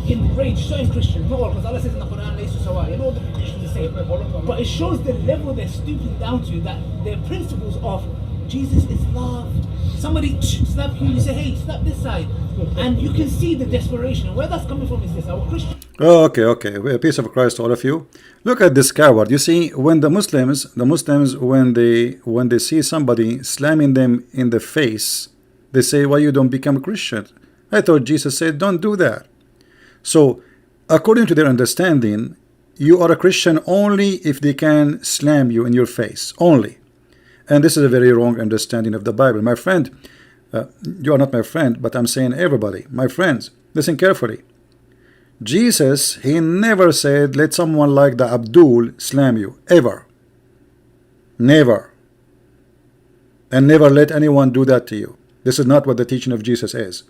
enraged certain Christians, not all, because Allah says in the Quran, "Laysu sawa," you know the Christians are saying, but it shows the level they're stooping down to, that their principles of Jesus is love. Somebody slap you, you say, "Hey, slap this side," and you can see the desperation. And where that's coming from is this: our Christian. Oh, okay. Peace of Christ to all of you. Look at this coward. You see, when the Muslims, when they see somebody slamming them in the face, they say, "Why you don't become a Christian?" I thought Jesus said, "Don't do that." So, according to their understanding, you are a Christian only if they can slam you in your face, only. And this is a very wrong understanding of the Bible. My friend, you are not my friend, but I'm saying everybody, my friends, listen carefully. Jesus, he never said, let someone like the Abdul slam you, ever. Never. And never let anyone do that to you. This is not what the teaching of Jesus is.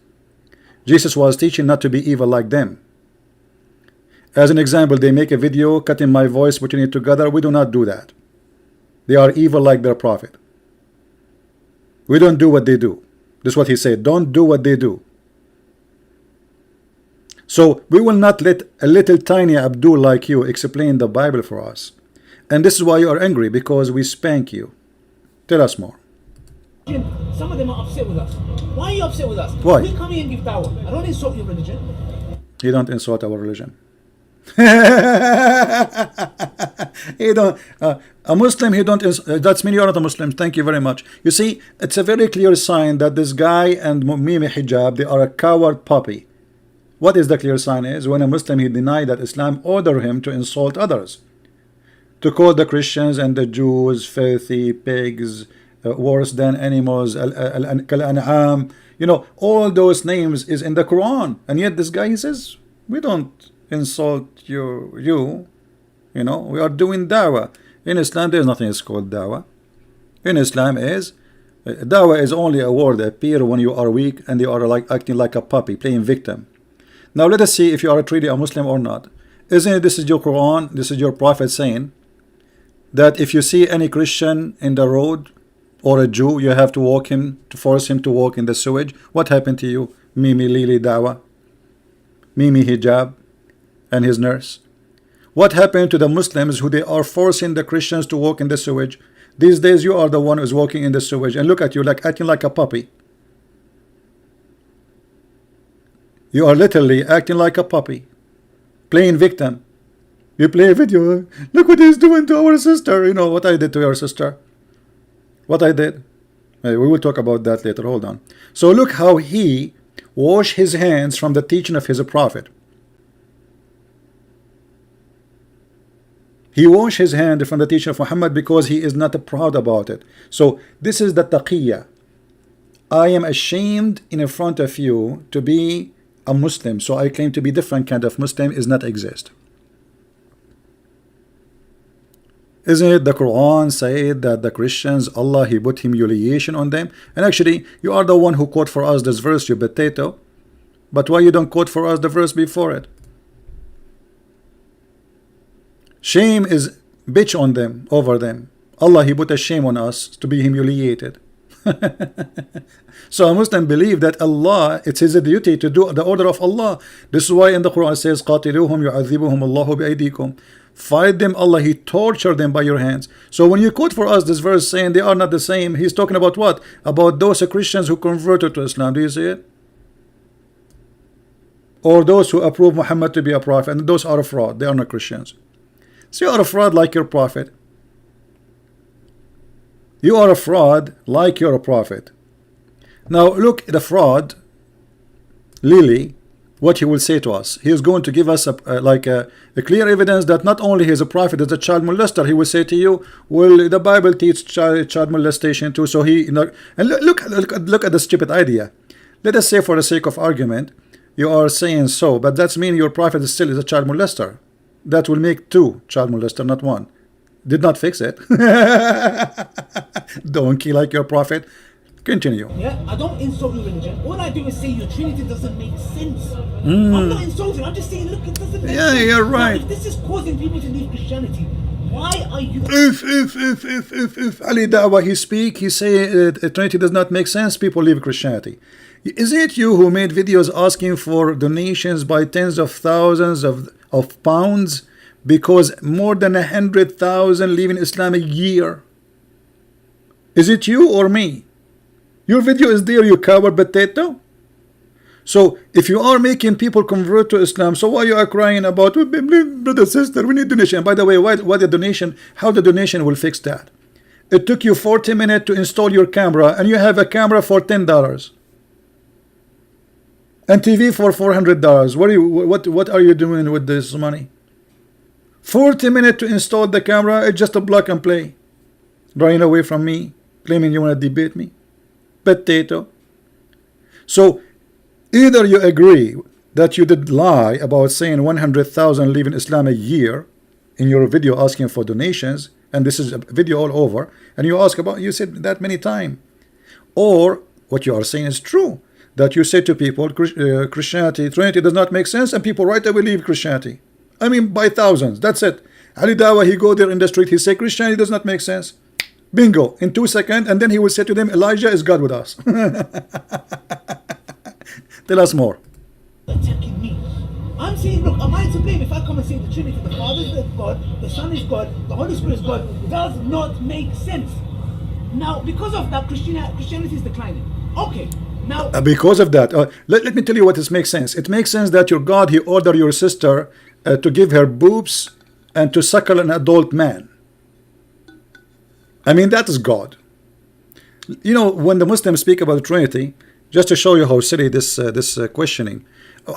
Jesus was teaching not to be evil like them. As an example, they make a video cutting my voice, putting it together. We do not do that. They are evil like their prophet. We don't do what they do. This is what he said. Don't do what they do. So we will not let a little tiny Abdul like you explain the Bible for us. And this is why you are angry, because we spank you. Tell us more. Some of them are upset with us. Why are you upset with us? Why? We come here and give dawah. I don't insult your religion. You don't insult our religion. He don't, a Muslim, he don't that's mean you're not a Muslim. Thank you very much. You see, it's a very clear sign that this guy and Mohammed Hijab, they are a coward puppy. What is the clear sign is when a Muslim, he denied that Islam order him to insult others, to call the Christians and the Jews filthy pigs, worse than animals, al-an'am, you know, all those names is in the Quran, and yet this guy, he says, we don't insult you know, we are doing dawah. In Islam there is nothing is called dawah. In Islam is dawah is only a word that appear when you are weak and you are like acting like a puppy, playing victim. Now let us see if you are truly a Muslim or not. Isn't it, this is your Quran, this is your prophet saying that if you see any Christian in the road or a Jew, you have to walk him, to force him to walk in the sewage. What happened to you? Mimi Lili Dawah, Mimi Hijab and his nurse. What happened to the Muslims who they are forcing the Christians to walk in the sewage? These days you are the one who's walking in the sewage, and look at you, like acting like a puppy. You are literally acting like a puppy, playing victim. You play a video, look what he's doing to our sister. You know what I did to your sister, what I did. We will talk about that later, hold on. So look how he washed his hands from the teaching of his prophet. He washed his hand from the teaching of Muhammad because he is not proud about it. So this is the taqiyya. I am ashamed in front of you to be a Muslim, so I claim to be different kind of Muslim is not exist. Isn't it the Quran said that the Christians, Allah, he put humiliation on them? And actually you are the one who quote for us this verse, you potato. But why you don't quote for us the verse before it? Shame is bitch on them, over them. Allah, he put a shame on us to be humiliated. So a Muslim believe that Allah, it's his duty to do the order of Allah. This is why in the Quran it says, قَاتِلُوهُمْ يُعَذِّبُهُمُ اللَّهُ بِأَيْدِيكُمْ. Fight them, Allah, he tortured them by your hands. So when you quote for us this verse saying they are not the same, he's talking about what? About those Christians who converted to Islam. Do you see it? Or those who approve Muhammad to be a prophet, and those are a fraud, they are not Christians. So you are a fraud like your prophet. You are a fraud like your prophet. Now look, the fraud, Lily, what he will say to us. He is going to give us a clear evidence that not only he is a prophet, is a child molester. He will say to you, well, the Bible teaches child molestation too. So he, you know, and look at the stupid idea. Let us say, for the sake of argument, you are saying so, but that's mean your prophet still is a child molester. That will make two child molester, not one. Did not fix it. Donkey like your prophet. Continue. Yeah, I don't insult your religion. All I do is say your Trinity doesn't make sense. I'm not insulting. I'm just saying, look, it doesn't make sense. Yeah, you're right. Now, if this is causing people to leave Christianity, Why are you? If Ali Dawah he speak, he say Trinity does not make sense, people leave Christianity. Is it you who made videos asking for donations by tens of thousands of pounds because more than 100,000 leave in Islam a year? Is it you or me? Your video is there, you coward potato. So if you are making people convert to Islam, so why you are crying about, oh, brother, sister, we need donation? And by the way, why the donation? How the donation will fix that? It took you 40 minutes to install your camera, and you have a camera for $10 and TV for $400. What are you doing with this money? 40 minutes to install the camera. It's just a plug and play. Running away from me, claiming you want to debate me, potato. So either you agree that you did lie about saying 100,000 leave in Islam a year in your video asking for donations, and this is a video all over, and you said that many times, or what you are saying is true, that you say to people Christianity, Trinity does not make sense, and people right away leave Christianity. I mean by thousands. That's it. Ali Dawah, he go there in the street, he say Christianity does not make sense. Bingo, in 2 seconds, and then he will say to them, Elijah is God with us. Tell us more. Attacking me. I'm saying, look, am I to blame if I come and say the Trinity, the Father is God, the Son is God, the Holy Spirit is God, does not make sense. Now, because of that, Christianity is declining. Okay, now... because of that, let me tell you what this makes sense. It makes sense that your God, he ordered your sister to give her boobs and to suckle an adult man. I mean, that is God. You know, when the Muslims speak about the Trinity, just to show you how silly this questioning,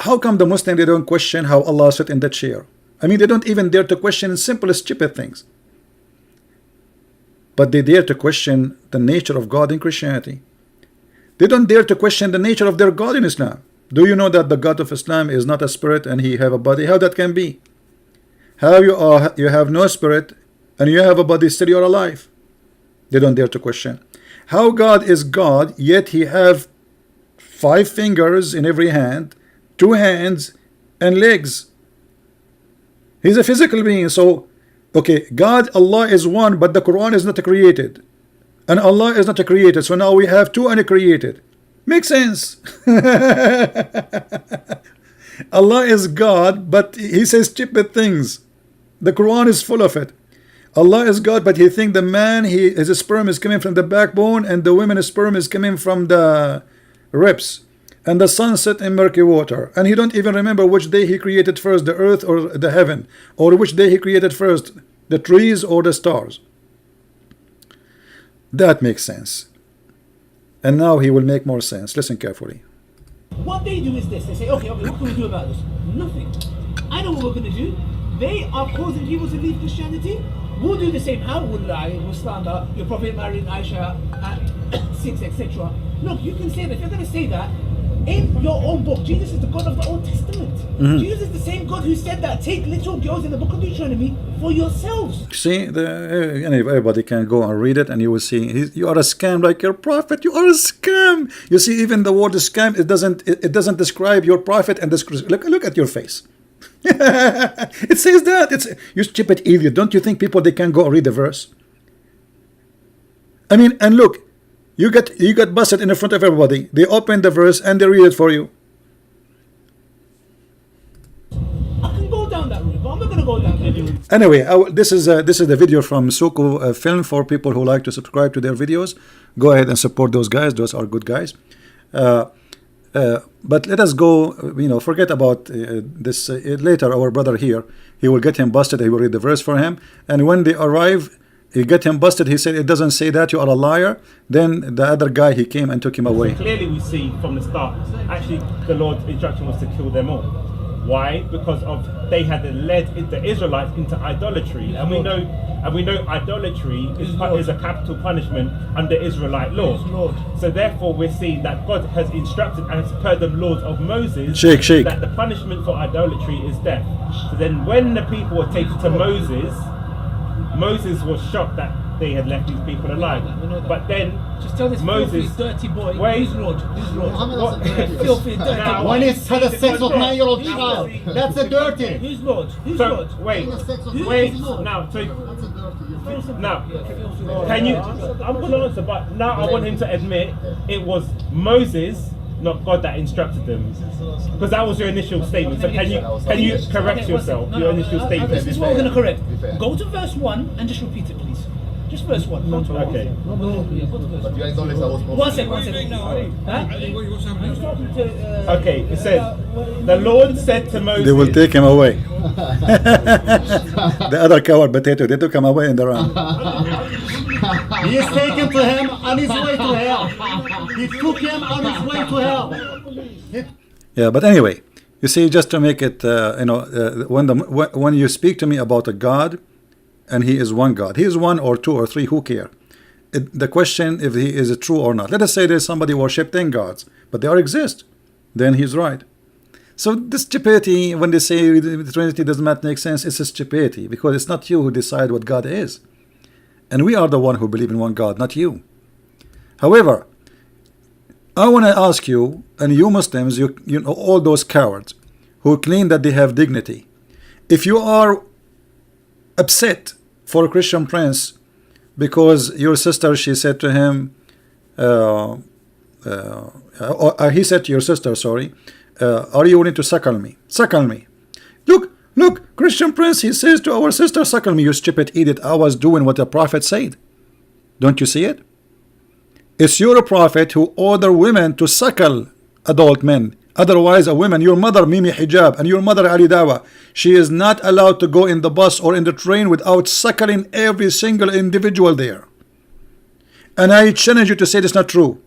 how come the Muslim, they don't question how Allah sat in that chair? I mean, they don't even dare to question simple stupid things, but they dare to question the nature of God in Christianity. They don't dare to question the nature of their God in Islam. Do you know that the God of Islam is not a spirit and he have a body? How that can be? How you have no spirit and you have a body, still you're alive? They don't dare to question. How God is God, yet he have 5 fingers in every hand, 2 hands, and legs. He's a physical being. So, okay, God, Allah is one, but the Quran is not created. And Allah is not created. So now we have 2 uncreated. Makes sense. Allah is God, but he says stupid things. The Quran is full of it. Allah is God, but he thinks the man, his sperm is coming from the backbone, and the woman's sperm is coming from the ribs. And the sun set in murky water. And he don't even remember which day he created first, the earth or the heaven, or which day he created first, the trees or the stars. That makes sense. And now he will make more sense. Listen carefully. What they do is this. They say, okay, what can we do about this? Nothing. I know what we're going to do. They are causing people to leave Christianity. We'll do the same. How will lie? We'll slander your Prophet married Aisha at 6, etc. Look, you can say that. If you're going to say that, in your own book, Jesus is the God of the Old Testament. Jesus is the same God who said that. Take little girls in the book of Deuteronomy for yourselves. See, everybody can go and read it, and you will see you are a scam like your prophet. You are a scam. You see, even the word scam, it doesn't describe your prophet. And look at your face. It says that. It's you stupid idiot. Don't you think people they can go and read the verse? I mean, and look. You got busted in the front of everybody. They open the verse and they read it for you. I can go down that route, but I'm not going to go down that route. Anyway, this is the video from Suku Film for people who like to subscribe to their videos. Go ahead and support those guys. Those are good guys. But let us go. Forget about this. Later, our brother here, he will get him busted. He will read the verse for him, and when they arrive, you get him busted. He said it doesn't say that, you are a liar. Then the other guy, he came and took him away. Clearly we see from the start, actually the Lord's instruction was to kill them all. Why? Because they had led the Israelites into idolatry, and we know idolatry is a capital punishment under Israelite law. So therefore we're seeing that God has instructed, as per the laws of Moses, that the punishment for idolatry is death. So then when the people were taken to Moses was shocked that they had left these people alive. But then Just tell this Moses, filthy, dirty boy. wait. Who's Lord? Who's Lord? What- Filthy, dirty Now- boy. When he's had a sex with 9-year-old child, that's a dirty. Who's Lord? Who's so Lord? wait, Who's wait. Lord? Now, so That's a dirty. now, can you? I'm going to answer, but now I want him to admit it was Moses, not God, that instructed them, because that was your initial statement. So can you correct yourself? Your initial statement. This is what we're going to correct. Be fair. Go to verse 1 and just repeat it, please. Just verse 1. Go to verse Okay. 1. Go to verse But 1. you acknowledge that was One second, one second. Huh? Okay, it says, the Lord said to Moses. They will take him away. The other coward potato, they took him away in the round. He is taken to him on his way to hell. He took him on his way to hell. Yeah, but anyway, you see, just to make it, when you speak to me about a God, and he is one God, he is one or two or three, who care? The question if he is true or not. Let us say there's somebody worship 10 gods, but they all exist, then he's right. So this stupidity, when they say the Trinity does not make sense, it's a stupidity, because it's not you who decide what God is, and we are the one who believe in one God, not you. However, I want to ask you, and you Muslims, you know, all those cowards who claim that they have dignity, if you are upset for a Christian prince because your sister, she said to him, he said to your sister, sorry, are you willing to suckle me? Suckle me. Look, Christian prince, he says to our sister, suckle me. You stupid idiot, I was doing what the prophet said. Don't you see it? It's your prophet who order women to suckle adult men. Otherwise, a woman, your mother Mimi Hijab and your mother Ali Dawah, she is not allowed to go in the bus or in the train without suckling every single individual there. And I challenge you to say this is not true.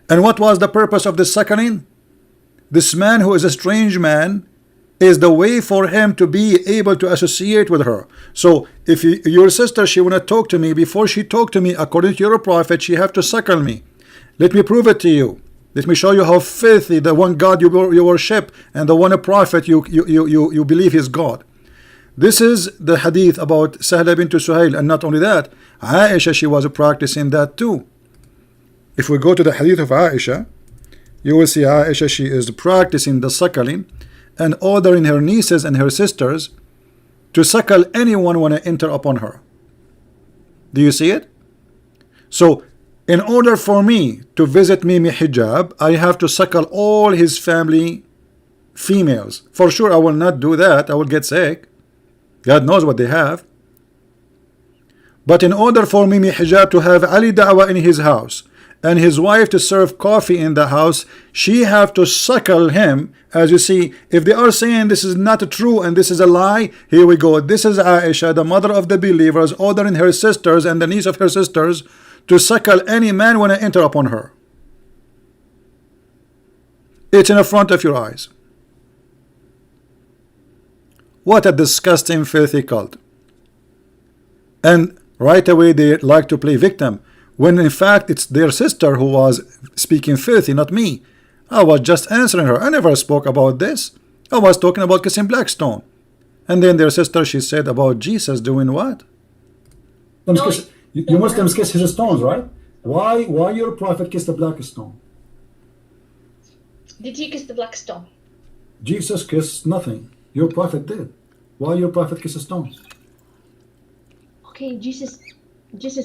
And what was the purpose of this suckling? This man who is a strange man is the way for him to be able to associate with her. So if your sister, she want to talk to me, before she talk to me, according to your prophet, she have to suckle me. Let me prove it to you. Let me show you how filthy the one God you worship and the one prophet you believe is God. This is the hadith about Sahla bint Suhail, and not only that, Aisha, she was practicing that too. If we go to the hadith of Aisha, you will see Aisha, she is practicing the suckling and ordering her nieces and her sisters to suckle anyone when I enter upon her. Do you see it? So in order for me to visit Mimi Hijab, I have to suckle all his family females. For sure I will not do that, I will get sick. God knows what they have. But in order for Mimi Hijab to have Ali Dawah in his house and his wife to serve coffee in the house, she have to suckle him. As you see, if they are saying this is not true and this is a lie, here we go. This is Aisha, the mother of the believers, ordering her sisters and the niece of her sisters to suckle any man when I enter upon her. It's in the front of your eyes. What a disgusting, filthy cult. And right away they like to play victim, when in fact it's their sister who was speaking filthy, not me. I was just answering her. I never spoke about this. I was talking about kissing Blackstone. And then their sister, she said about Jesus doing what? You Muslims kiss his stones, right? Why your prophet kissed the black stone? Did he kiss the black stone? Jesus kissed nothing. Your prophet did. Why your prophet kiss a stone? Okay, Jesus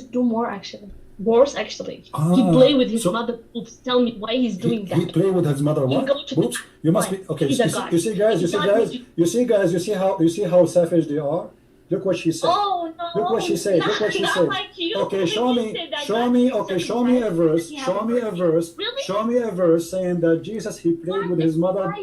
do more actually. Worse actually. He play with his mother boobs. Tell me why he's doing that. He play with his mother what? Boobs? You must be okay. You see guys, you see how savage they are? Look what she said. Oh no! Look what she said. Look what she said. Like you. Okay, show me a verse. Show me a verse. Really? Show me a verse saying that Jesus he played with his mother.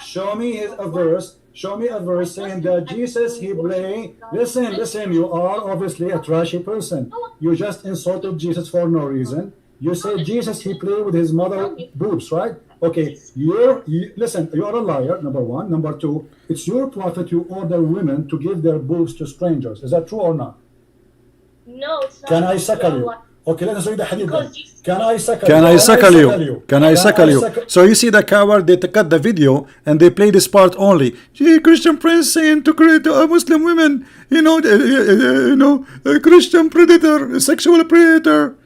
Show me a verse. Show me a verse saying that Jesus he played. Listen. You are obviously a trashy person. You just insulted Jesus for no reason. You say Jesus he played with his mother boobs, right? Okay, listen, you are a liar, number one. Number two, it's your prophet you order women to give their boobs to strangers. Is that true or not? No, it's not. Can I suckle you? Okay, let us read the hadith then. Because Jesus, Can I suckle Can I suckle you? Can I suckle you? So you see the coward, they cut the video and they play this part only. Gee, Christian prince saying to create a Muslim women, a Christian predator, a sexual predator,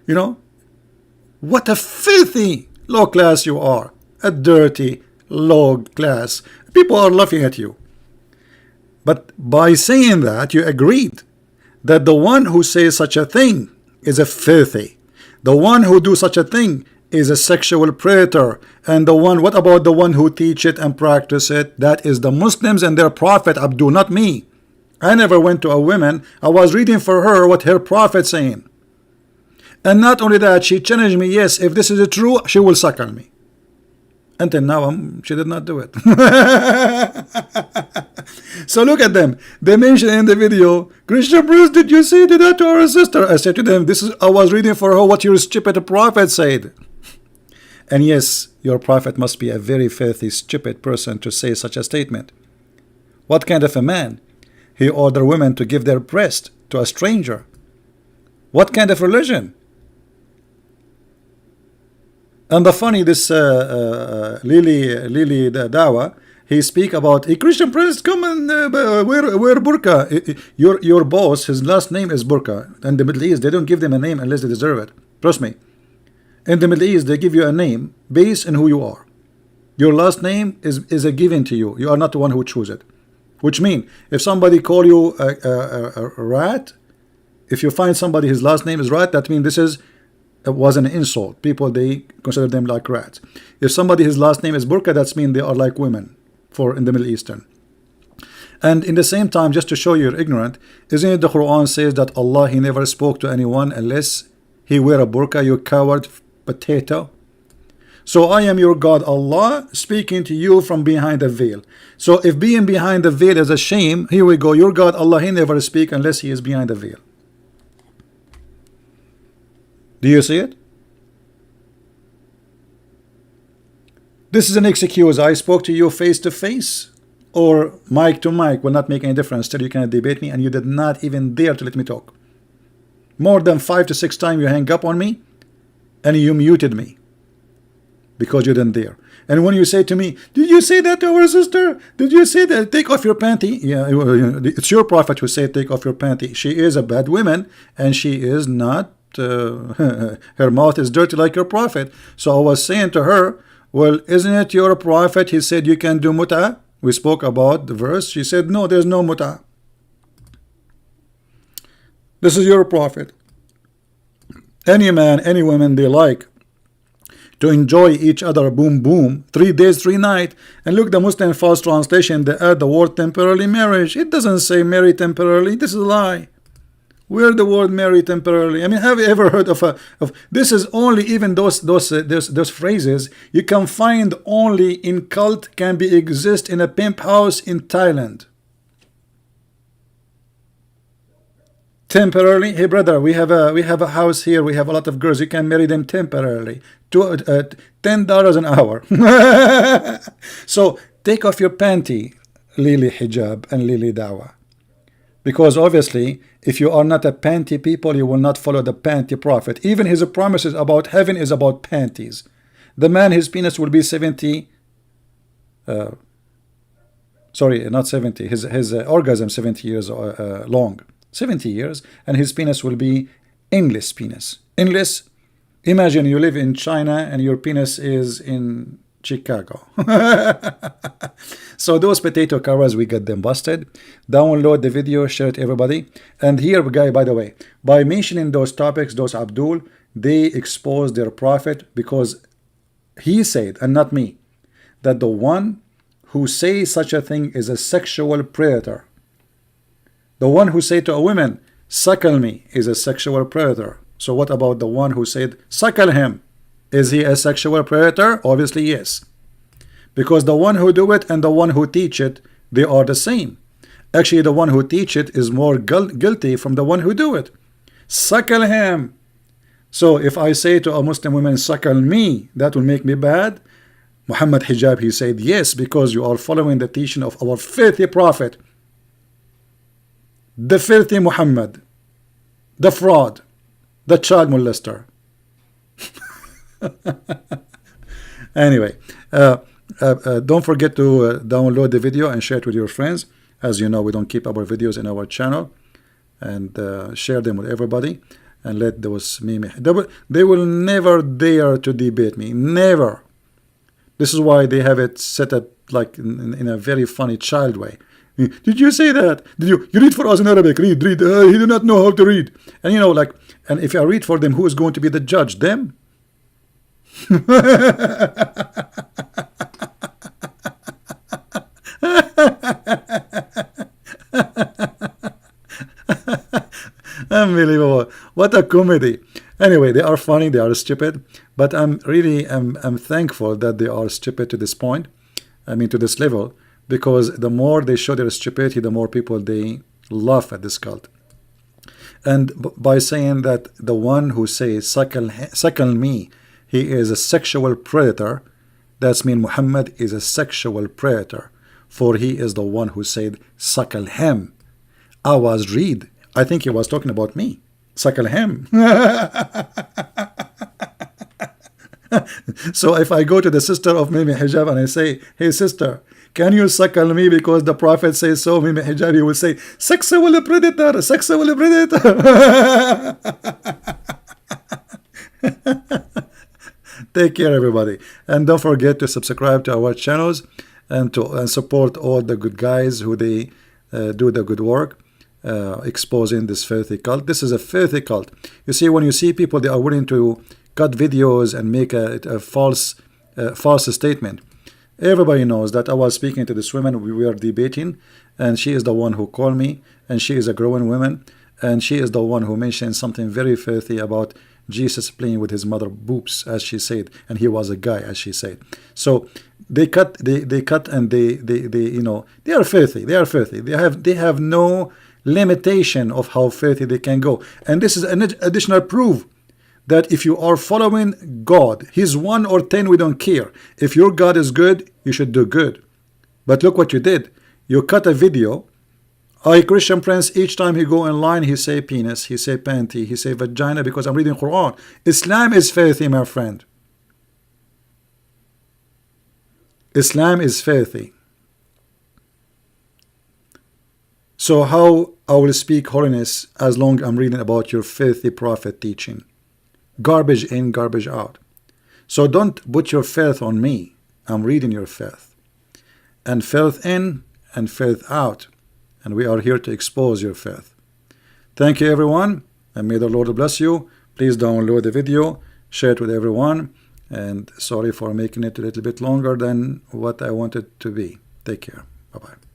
What a filthy low class you are. A dirty low class. People are laughing at you. But by saying that, you agreed that the one who says such a thing is a filthy. The one who do such a thing is a sexual predator. And what about the one who teach it and practice it? That is the Muslims and their prophet Abdul, not me. I never went to a woman. I was reading for her what her prophet saying. And not only that, she challenged me, yes, if this is true, she will suckle me. Until now, she did not do it. So look at them. They mentioned in the video, Christian Bruce, did you say that to our sister? I said to them, I was reading for her what your stupid prophet said. And yes, your prophet must be a very filthy, stupid person to say such a statement. What kind of a man? He ordered women to give their breast to a stranger. What kind of religion? And the funny, this Lily Dawah, he speak about a Christian prince come and wear burqa. Your boss, his last name is burqa. In the Middle East, they don't give them a name unless they deserve it. Trust me. In the Middle East, they give you a name based on who you are. Your last name is a given to you. You are not the one who choose it. Which means, if somebody call you a rat, if you find somebody his last name is rat, that means it was an insult. People, they consider them like rats. If somebody his last name is burqa, that means they are like women in the Middle Eastern. And in the same time, just to show you're ignorant, isn't it the Quran says that Allah, he never spoke to anyone unless he wear a burqa, you coward potato? So I am your God Allah speaking to you from behind a veil. So if being behind the veil is a shame, here we go, your God Allah, he never speak unless he is behind the veil. Do you see it? This is an excuse. I spoke to you face to face or mic to mic will not make any difference. Still you cannot debate me, and you did not even dare to let me talk. More than 5 to 6 times you hang up on me and you muted me because you didn't dare. And when you say to me, did you say that to our sister? Did you say that? Take off your panty. Yeah, it's your prophet who said take off your panty. She is a bad woman and she is not her mouth is dirty like your prophet. So I was saying to her, well, isn't it your prophet? He said you can do mut'ah. We spoke about the verse. She said no, there's no mut'ah. This is your prophet. Any man, any woman they like to enjoy each other, boom boom, 3 days 3 nights. And look, the Muslim false translation, they add the word temporarily marriage. It doesn't say marry temporarily. This is a lie. Where the word marry temporarily? I mean, have you ever heard of this? Is only even those phrases you can find only in cult can be exist in a pimp house in Thailand. Temporarily, hey brother, we have a house here. We have a lot of girls. You can marry them temporarily. $10 an hour. So take off your panty, Lily Hijab and Lily Dawah. Because obviously, if you are not a panty people, you will not follow the panty prophet. Even his promises about heaven is about panties. The man, his penis will be 70. Sorry, not 70. His orgasm 70 years long. 70 years, and his penis will be endless penis. Endless. Imagine you live in China and your penis is in Chicago. So those potato cowards, we get them busted. Download the video, share it everybody. And here, guy, by the way, by mentioning those topics, those Abdul, they expose their prophet, because he said, and not me, that the one who says such a thing is a sexual predator. The one who said to a woman, suckle me, is a sexual predator. So what about the one who said, suckle him? Is he a sexual predator? Obviously yes. Because the one who do it and the one who teach it, they are the same. Actually, the one who teach it is more guilty from the one who do it. Suckle him. So if I say to a Muslim woman, suckle me, that will make me bad? Mohammed Hijab, he said, yes, because you are following the teaching of our filthy prophet. The filthy Muhammad. The fraud. the child molester. Anyway, don't forget to download the video and share it with your friends. As you know, we don't keep our videos in our channel, and share them with everybody, and let those meme, they will never dare to debate me, never. This is why they have it set up like in a very funny child way. Did you say that? Did you read for us in Arabic? Read. He do not know how to read. And you know, like, and if I read for them, who is going to be the judge? Them? Unbelievable. What a comedy. Anyway, they are funny, they are stupid, but I'm thankful that they are stupid to this point, I mean to this level, because the more they show their stupidity, the more people they laugh at this cult. And by saying that the one who says suckle me, he is a sexual predator, that's mean Muhammad is a sexual predator, for he is the one who said suckle him. I was read, I think he was talking about me. Suckle him. So if I go to the sister of Mohammed Hijab and I say, hey sister, can you suckle me because the Prophet says so, Mohammed Hijab, he will say, sexual predator, sexual predator. Take care, everybody, and don't forget to subscribe to our channels and to support all the good guys who they do the good work. Exposing this filthy cult. This is a filthy cult. You see, when you see people, they are willing to cut videos and make a false statement. Everybody knows that I was speaking to this woman, we were debating, and she is the one who called me, and she is a growing woman, and she is the one who mentioned something very filthy about Jesus playing with his mother boobs, as she said, and he was a guy, as she said. So they cut, and they you know, they are filthy. They are filthy. They have no limitation of how filthy they can go. And this is an additional proof that if you are following God, he's 1 or 10, we don't care. If your God is good, you should do good. But look what you did. You cut a video. Christian Prince, each time he go in line, he say penis, he say panty, he say vagina, because I'm reading Quran. Islam is filthy, my friend. Islam is filthy. So how I will speak holiness as long I'm reading about your filthy prophet teaching? Garbage in, garbage out. So don't put your filth on me. I'm reading your filth. And filth in and filth out. And we are here to expose your filth. Thank you, everyone, and may the Lord bless you. Please download the video, share it with everyone, and sorry for making it a little bit longer than what I wanted to be. Take care. Bye-bye.